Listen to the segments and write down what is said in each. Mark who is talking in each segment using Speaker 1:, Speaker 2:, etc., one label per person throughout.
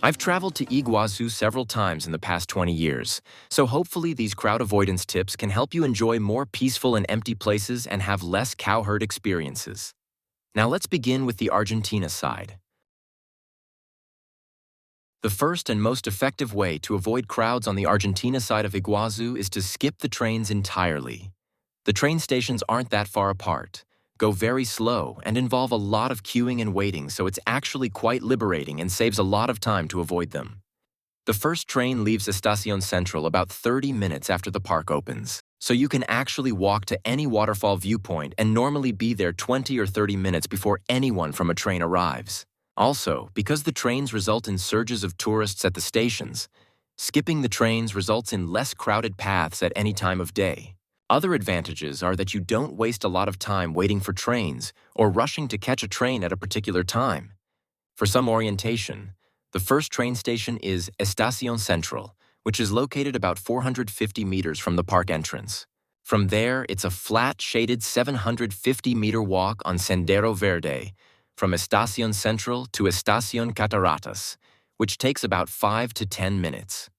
Speaker 1: I've traveled to Iguazu several times in the past 20 years, so hopefully these crowd avoidance tips can help you enjoy more peaceful and empty places and have less cowherd experiences. Now let's begin with the Argentina side. The first and most effective way to avoid crowds on the Argentina side of Iguazu is to skip the trains entirely. The train stations aren't that far apart, go very slow, and involve a lot of queuing and waiting, so it's actually quite liberating and saves a lot of time to avoid them. The first train leaves Estación Central about 30 minutes after the park opens, so you can actually walk to any waterfall viewpoint and normally be there 20 or 30 minutes before anyone from a train arrives. Also, because the trains result in surges of tourists at the stations, skipping the trains results in less crowded paths at any time of day. Other advantages are that you don't waste a lot of time waiting for trains or rushing to catch a train at a particular time. For some orientation, the first train station is Estación Central, which is located about 450 meters from the park entrance. From there, it's a flat, shaded 750-meter walk on Sendero Verde, from Estación Central to Estación Cataratas, which takes about 5 to 10 minutes.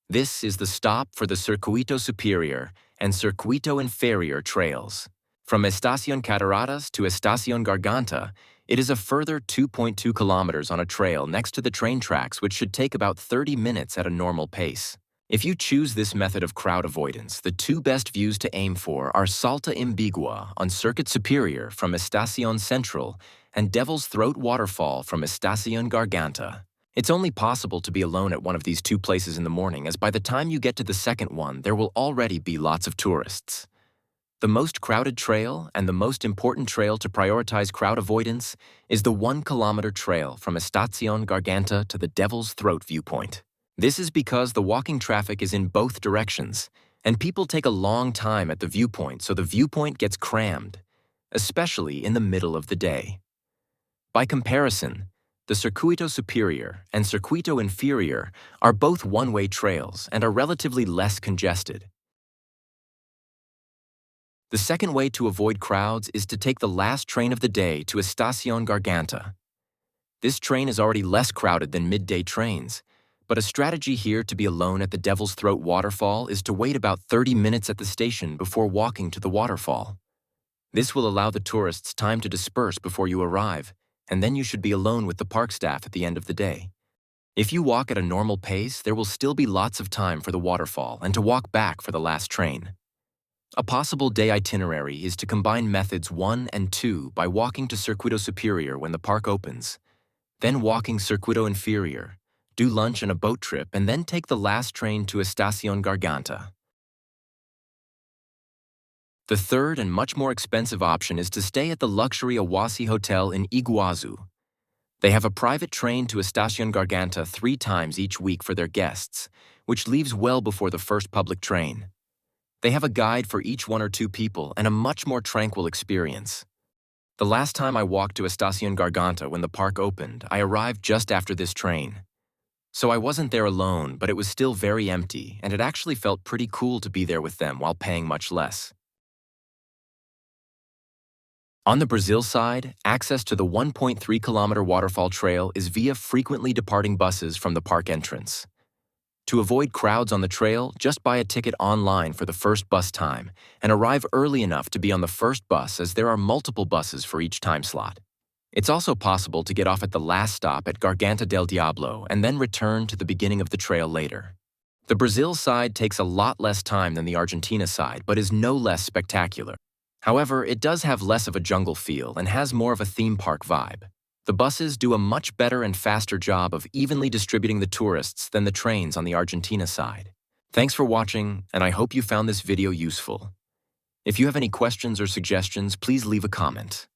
Speaker 1: This is the stop for the Circuito Superior and Circuito Inferior trails. From Estación Cataratas to Estación Garganta, it is a further 2.2 kilometers on a trail next to the train tracks, which should take about 30 minutes at a normal pace. If you choose this method of crowd avoidance, the two best views to aim for are Salta Imbigua on Circuit Superior from Estación Central and Devil's Throat Waterfall from Estación Garganta. It's only possible to be alone at one of these two places in the morning, as by the time you get to the second one, there will already be lots of tourists. The most crowded trail and the most important trail to prioritize crowd avoidance is the 1-kilometer trail from Estación Garganta to the Devil's Throat viewpoint. This is because the walking traffic is in both directions, and people take a long time at the viewpoint, so the viewpoint gets crammed, especially in the middle of the day. By comparison, the Circuito Superior and Circuito Inferior are both one-way trails and are relatively less congested. The second way to avoid crowds is to take the last train of the day to Estación Garganta. This train is already less crowded than midday trains, but a strategy here to be alone at the Devil's Throat waterfall is to wait about 30 minutes at the station before walking to the waterfall. This will allow the tourists time to disperse before you arrive, and then you should be alone with the park staff at the end of the day. If you walk at a normal pace, there will still be lots of time for the waterfall and to walk back for the last train. A possible day itinerary is to combine methods 1 and 2 by walking to Circuito Superior when the park opens, then walking Circuito Inferior, do lunch and a boat trip, and then take the last train to Estación Garganta. The third and much more expensive option is to stay at the luxury Awasi Hotel in Iguazu. They have a private train to Estación Garganta 3 times each week for their guests, which leaves well before the first public train. They have a guide for each 1 or 2 people and a much more tranquil experience. The last time I walked to Estación Garganta when the park opened, I arrived just after this train. So I wasn't there alone, but it was still very empty, and it actually felt pretty cool to be there with them while paying much less. On the Brazil side, access to the 1.3-kilometer waterfall trail is via frequently departing buses from the park entrance. To avoid crowds on the trail, just buy a ticket online for the first bus time and arrive early enough to be on the first bus, as there are multiple buses for each time slot. It's also possible to get off at the last stop at Garganta del Diablo and then return to the beginning of the trail later. The Brazil side takes a lot less time than the Argentina side, but is no less spectacular. However, it does have less of a jungle feel and has more of a theme park vibe. The buses do a much better and faster job of evenly distributing the tourists than the trains on the Argentina side. Thanks for watching, and I hope you found this video useful. If you have any questions or suggestions, please leave a comment.